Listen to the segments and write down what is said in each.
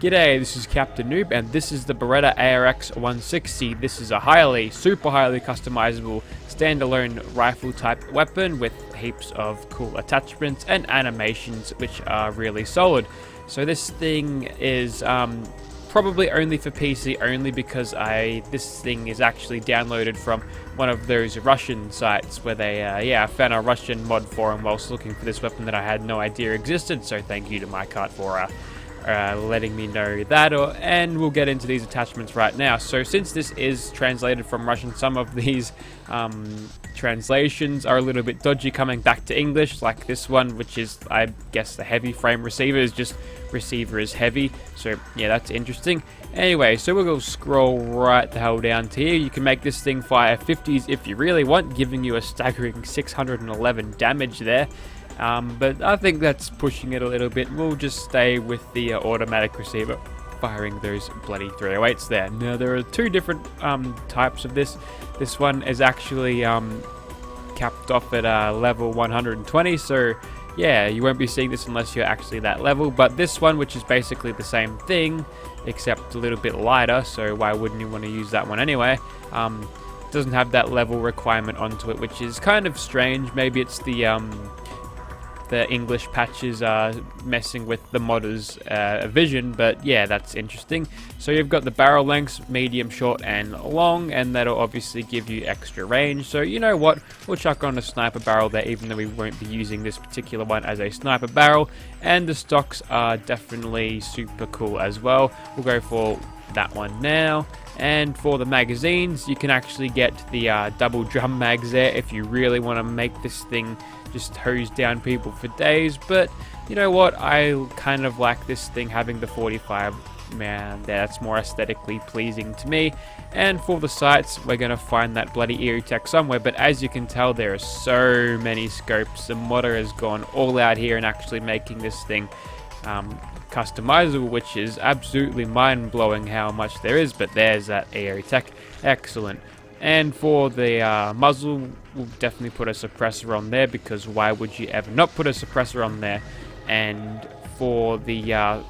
G'day, this is Captain Noob, and this is the Beretta ARX 160. This is a super highly customizable standalone rifle type weapon with heaps of cool attachments and animations which are really solid. So this thing is probably only for PC, only because this thing is actually downloaded from one of those Russian sites where they I found a Russian mod forum whilst looking for this weapon that I had no idea existed. So thank you to MyCart for letting me know that, and we'll get into these attachments right now. So since this is translated from Russian, some of these translations are a little bit dodgy coming back to English, like this one, which is, I guess, the heavy frame receiver is just receiver is heavy. So yeah, that's interesting. Anyway, so we'll go scroll right the hell down to here. You can make this thing fire 50s if you really want, giving you a staggering 611 damage there. But I think that's pushing it a little bit. We'll just stay with the automatic receiver, firing those bloody 308s there. Now, there are two different types of this. This one is actually capped off at level 120, so yeah, you won't be seeing this unless you're actually that level. But this one, which is basically the same thing, except a little bit lighter, so why wouldn't you want to use that one anyway? Doesn't have that level requirement onto it, which is kind of strange. Maybe it's the English patches are messing with the modders' vision, but yeah, that's interesting. So you've got the barrel lengths, medium, short, and long, and that'll obviously give you extra range. So you know what, we'll chuck on a sniper barrel there, even though we won't be using this particular one as a sniper barrel. And the stocks are definitely super cool as well. We'll go for that one now. And for the magazines, you can actually get the double drum mags there if you really want to make this thing just hose down people for days. But you know what, I kind of like this thing having the 45 man there. That's more aesthetically pleasing to me. And for the sights, we're going to find that bloody Eerie Tech somewhere, but as you can tell, there are so many scopes. The modder has gone all out here and actually making this thing customizable, which is absolutely mind-blowing how much there is. But there's that Eerie Tech, excellent. And for the muzzle, we'll definitely put a suppressor on there, because why would you ever not put a suppressor on there? And for the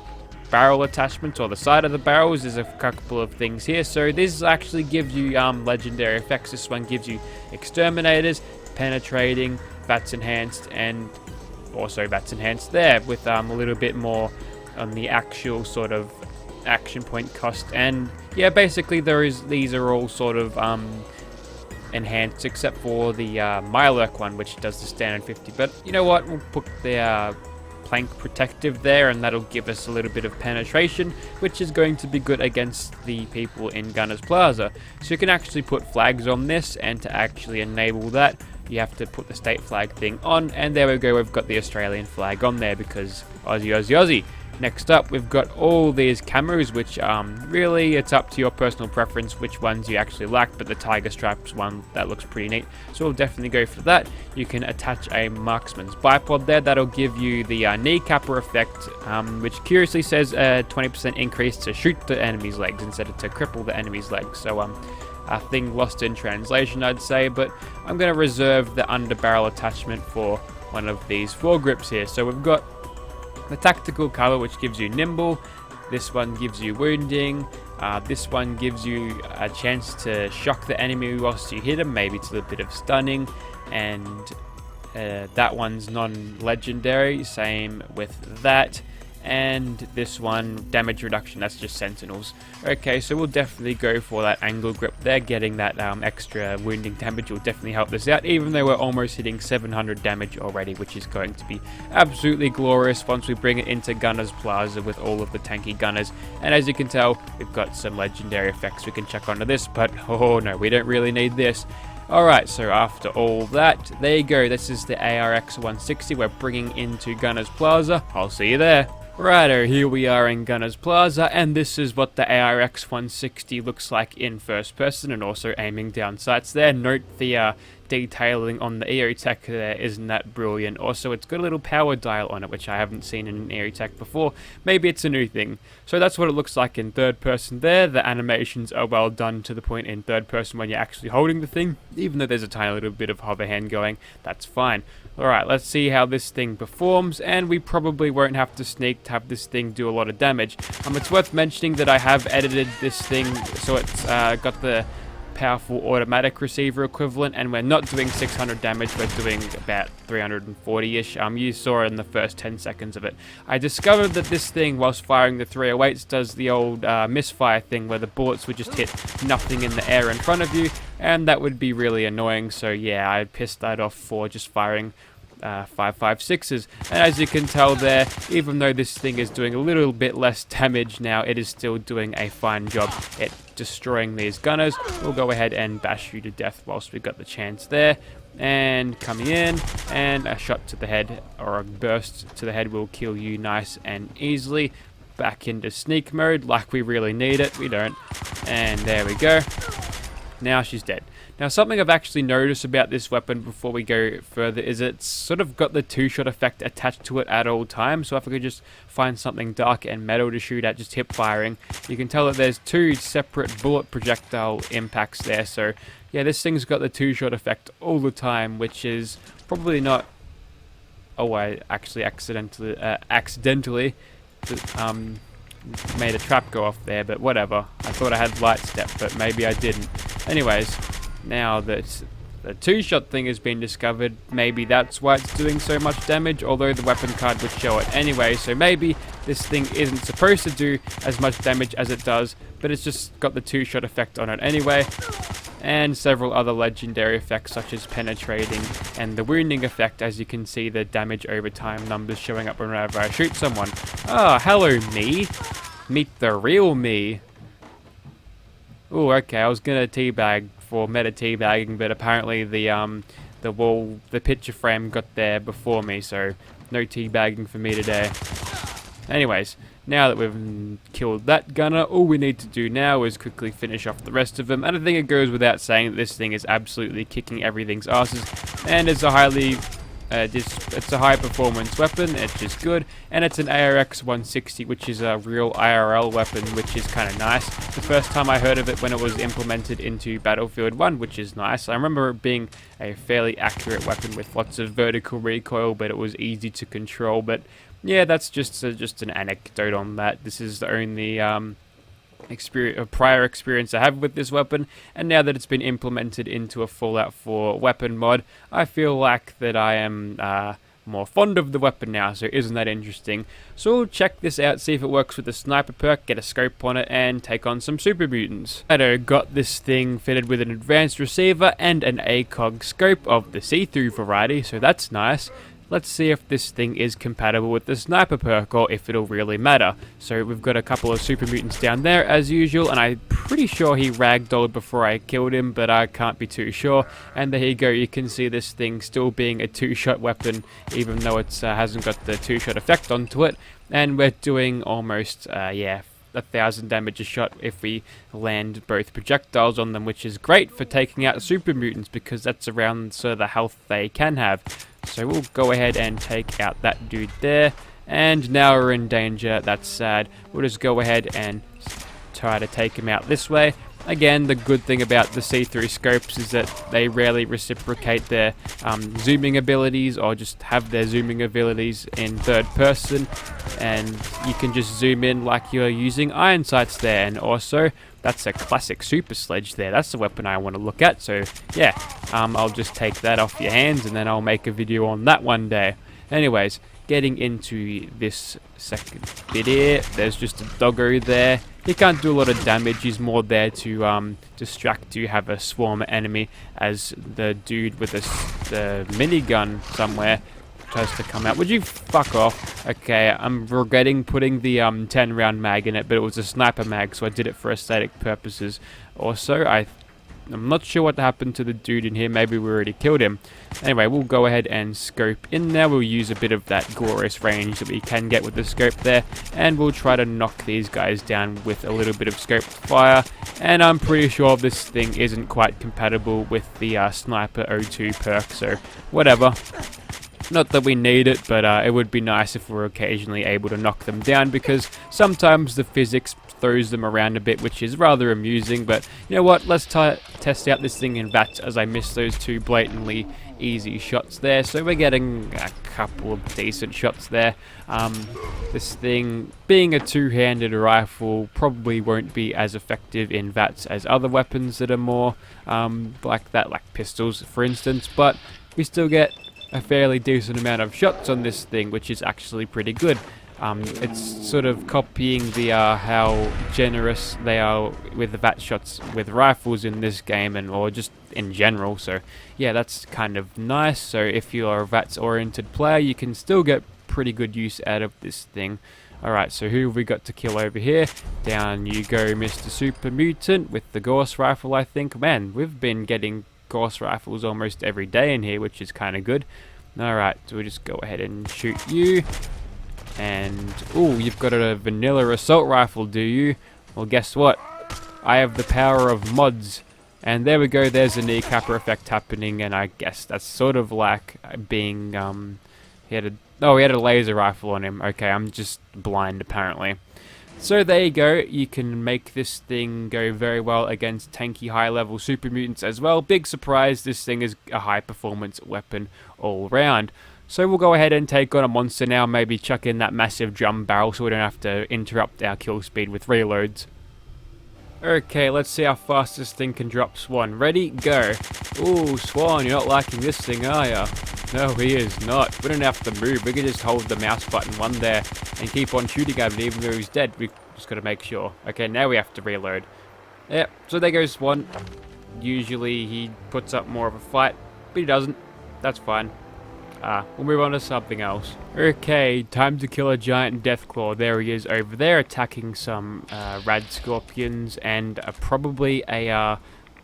barrel attachments, or the side of the barrels, there's a couple of things here. So this actually gives you legendary effects. This one gives you exterminators, penetrating, VATS enhanced, and also VATS enhanced there, with a little bit more on the actual sort of action point cost. And yeah, basically these are all sort of enhanced, except for the Mirelurk one, which does the standard 50. But you know what, we'll put the plank protective there, and that'll give us a little bit of penetration, which is going to be good against the people in Gunners Plaza. So you can actually put flags on this, and to actually enable that, you have to put the state flag thing on, and there we go, we've got the Australian flag on there, because Aussie, Aussie, Aussie. Next up, we've got all these camos, which really, it's up to your personal preference which ones you actually like, but the Tiger Stripes one, that looks pretty neat, so we'll definitely go for that. You can attach a marksman's bipod there, that'll give you the kneecapper effect, which curiously says a 20% increase to shoot the enemy's legs instead of to cripple the enemy's legs. So a thing lost in translation, I'd say, but I'm going to reserve the underbarrel attachment for one of these foregrips here. So we've got the tactical cover, which gives you nimble. This one gives you wounding. This one gives you a chance to shock the enemy whilst you hit them. Maybe it's a little bit of stunning. And that one's non-legendary. Same with that. And this one, damage reduction, that's just sentinels. Okay, so we'll definitely go for that angle grip there. Getting that extra wounding damage will definitely help this out, even though we're almost hitting 700 damage already, which is going to be absolutely glorious once we bring it into Gunners Plaza with all of the tanky gunners. And as you can tell, we've got some legendary effects we can check onto this, but oh no, we don't really need this. Alright, so after all that, there you go, this is the ARX 160 we're bringing into Gunners Plaza. I'll see you there. Righto, here we are in Gunners Plaza, and this is what the ARX 160 looks like in first person, and also aiming down sights there. Note the detailing on the Air Tech there isn't that brilliant. Also, it's got a little power dial on it, which I haven't seen in an Air Tech before. Maybe it's a new thing. So that's what it looks like in third person there. The animations are well done to the point in third person when you're actually holding the thing. Even though there's a tiny little bit of hover hand going, that's fine. Alright, let's see how this thing performs, and we probably won't have to sneak to have this thing do a lot of damage. It's worth mentioning that I have edited this thing so it's got the powerful automatic receiver equivalent, and we're not doing 600 damage, we're doing about 340-ish. You saw in the first 10 seconds of it. I discovered that this thing, whilst firing the 308s, does the old misfire thing where the bullets would just hit nothing in the air in front of you, and that would be really annoying. So yeah, I pissed that off for just firing 5.56s, and as you can tell there, even though this thing is doing a little bit less damage now, it is still doing a fine job at destroying these gunners. We'll go ahead and bash you to death whilst we've got the chance there, and coming in, and a shot to the head or a burst to the head will kill you nice and easily. Back into sneak mode like we really need it. We don't, and there we go. Now she's dead. Now, something I've actually noticed about this weapon before we go further is it's sort of got the two-shot effect attached to it at all times. So if I could just find something dark and metal to shoot at, just hip firing, you can tell that there's two separate bullet projectile impacts there. So yeah, this thing's got the two-shot effect all the time, which is probably not... Oh, I actually accidentally made a trap go off there, but whatever. I thought I had light step, but maybe I didn't. Anyways, now that the two-shot thing has been discovered, maybe that's why it's doing so much damage, although the weapon card would show it anyway, so maybe this thing isn't supposed to do as much damage as it does, but it's just got the two-shot effect on it anyway, and several other legendary effects such as penetrating and the wounding effect, as you can see the damage over time numbers showing up whenever I shoot someone. Ah, hello me! Meet the real me! Ooh, okay, I was gonna teabag for meta teabagging, but apparently the picture frame got there before me, so no teabagging for me today. Anyways, now that we've killed that gunner, all we need to do now is quickly finish off the rest of them, and I think it goes without saying that this thing is absolutely kicking everything's asses, and it's a highly it's a high performance weapon. It's just good, and it's an ARX 160, which is a real IRL weapon, which is kind of nice. The first time I heard of it when it was implemented into Battlefield 1, which is nice. I remember it being a fairly accurate weapon with lots of vertical recoil, but it was easy to control. But yeah, that's just an anecdote on that. This is the only prior experience I have with this weapon, and now that it's been implemented into a Fallout 4 weapon mod, I feel like that I am more fond of the weapon now, so isn't that interesting? So we'll check this out, see if it works with the sniper perk, get a scope on it, and take on some super mutants. I got this thing fitted with an advanced receiver and an ACOG scope of the see-through variety, so that's nice. Let's see if this thing is compatible with the sniper perk, or if it'll really matter. So we've got a couple of super mutants down there as usual, and I'm pretty sure he ragdolled before I killed him, but I can't be too sure. And there you go, you can see this thing still being a two-shot weapon, even though it hasn't got the two-shot effect onto it. And we're doing almost, 1,000 damage a shot if we land both projectiles on them, which is great for taking out super mutants, because that's around sort of the health they can have. So we'll go ahead and take out that dude there, and now we're in danger. That's sad. We'll just go ahead and try to take him out this way. Again, the good thing about the see-through scopes is that they rarely reciprocate their zooming abilities, or just have their zooming abilities in third person, and you can just zoom in like you're using iron sights there. And also, that's a classic super sledge there. That's the weapon I want to look at. So yeah, I'll just take that off your hands, and then I'll make a video on that one day. Anyways, getting into this second bit here, there's just a doggo there. He can't do a lot of damage. He's more there to distract you, have a swarm enemy, as the dude with the minigun somewhere tries to come out. Would you fuck off? Okay, I'm regretting putting the 10 round mag in it, but it was a sniper mag, so I did it for aesthetic purposes. Also, I I'm not sure what happened to the dude in here. Maybe we already killed him. Anyway, we'll go ahead and scope in there. We'll use a bit of that glorious range that we can get with the scope there, and we'll try to knock these guys down with a little bit of scoped fire. And I'm pretty sure this thing isn't quite compatible with the Sniper O2 perk, so whatever. Not that we need it, but it would be nice if we're occasionally able to knock them down, because sometimes the physics throws them around a bit, which is rather amusing. But you know what, let's test out this thing in VATS, as I missed those two blatantly easy shots there. So we're getting a couple of decent shots there. This thing, being a two-handed rifle, probably won't be as effective in VATS as other weapons that are more like that, like pistols for instance, but we still get a fairly decent amount of shots on this thing, which is actually pretty good. It's sort of copying the how generous they are with the VAT shots with rifles in this game, and or just in general. So yeah, that's kind of nice. So if you're a VATS oriented player, you can still get pretty good use out of this thing. Alright, so who have we got to kill over here? Down you go, Mr. Super Mutant, with the Gauss rifle, I think. Man, we've been getting Gauss rifles almost every day in here, which is kind of good. Alright, so we'll just go ahead and shoot you. And, ooh, you've got a vanilla assault rifle, do you? Well, guess what? I have the power of mods. And there we go, there's a kneecapper effect happening, and I guess that's sort of like being, he had a laser rifle on him. Okay, I'm just blind apparently. So there you go, you can make this thing go very well against tanky high-level super mutants as well. Big surprise, this thing is a high-performance weapon all round. So we'll go ahead and take on a monster now, maybe chuck in that massive drum barrel so we don't have to interrupt our kill speed with reloads. Okay, let's see how fast this thing can drop Swan. Ready? Go. Ooh, Swan, you're not liking this thing, are ya? No, he is not. We don't have to move. We can just hold the mouse button one there and keep on shooting at him even though he's dead. We've just got to make sure. Okay, now we have to reload. Yep, so there goes Swan. Usually he puts up more of a fight, but he doesn't. That's fine. We'll move on to something else. Okay, time to kill a giant Deathclaw. There he is over there, attacking some rad scorpions and probably a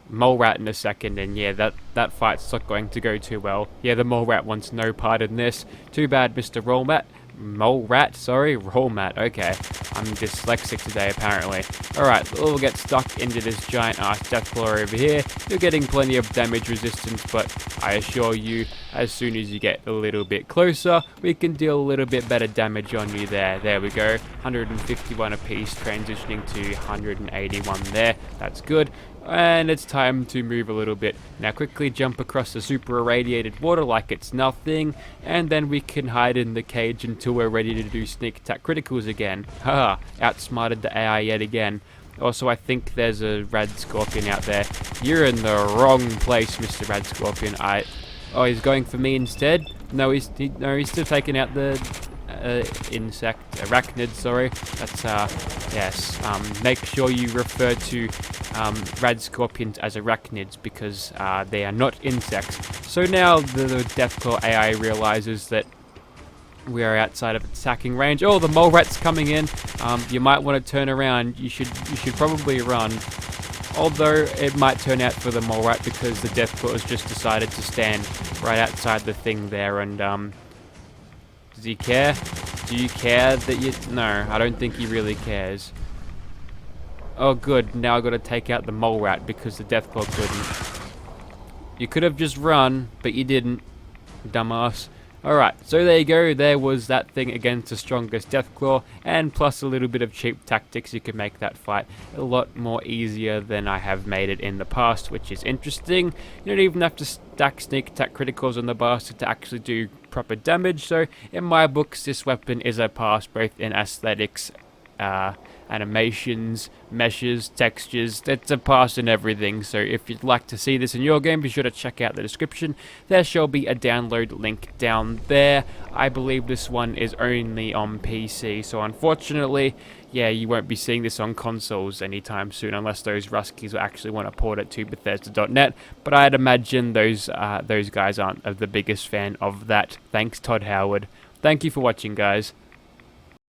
mole rat in a second. And yeah, that fight's not going to go too well. Yeah, the mole rat wants no part in this. Too bad, Mr. Mole rat, sorry, roll mat. Okay, I'm dyslexic today apparently. Alright, we'll get stuck into this giant ass Deathclaw over here. You're getting plenty of damage resistance, but I assure you, as soon as you get a little bit closer, we can deal a little bit better damage on you there. There we go, 151 apiece, transitioning to 181 there. That's good. And it's time to move a little bit. Now quickly jump across the super irradiated water like it's nothing, and then we can hide in the cage until we're ready to do sneak attack criticals again. Haha, outsmarted the AI yet again. Also, I think there's a rad scorpion out there. You're in the wrong place, Mr. Rad Scorpion. Oh, he's going for me instead? No, he's still taking out the arachnid, sorry. That's, yes. Make sure you refer to rad scorpions as arachnids, because they are not insects. So now the Deathclaw AI realizes that we are outside of attacking range. Oh, the mole rat's coming in. You might want to turn around. You should probably run. Although it might turn out for the mole rat, because the Deathclaw has just decided to stand right outside the thing there. And does he care? Do you care that you... No, I don't think he really cares. Oh good, now I've got to take out the mole rat because the Deathclaw couldn't. You could have just run, but you didn't, dumbass. Alright, so there you go, there was that thing against the strongest Deathclaw, and plus a little bit of cheap tactics, you can make that fight a lot more easier than I have made it in the past, which is interesting. You don't even have to stack sneak attack criticals on the bastard to actually do proper damage, so in my books this weapon is a pass both in aesthetics, animations, meshes, textures. It's a pass in everything. So if you'd like to see this in your game, be sure to check out the description. There shall be a download link down there. I believe this one is only on PC, so unfortunately, yeah, you won't be seeing this on consoles anytime soon unless those Ruskies actually want to port it to Bethesda.net. But I'd imagine those guys aren't the biggest fan of that. Thanks, Todd Howard. Thank you for watching, guys.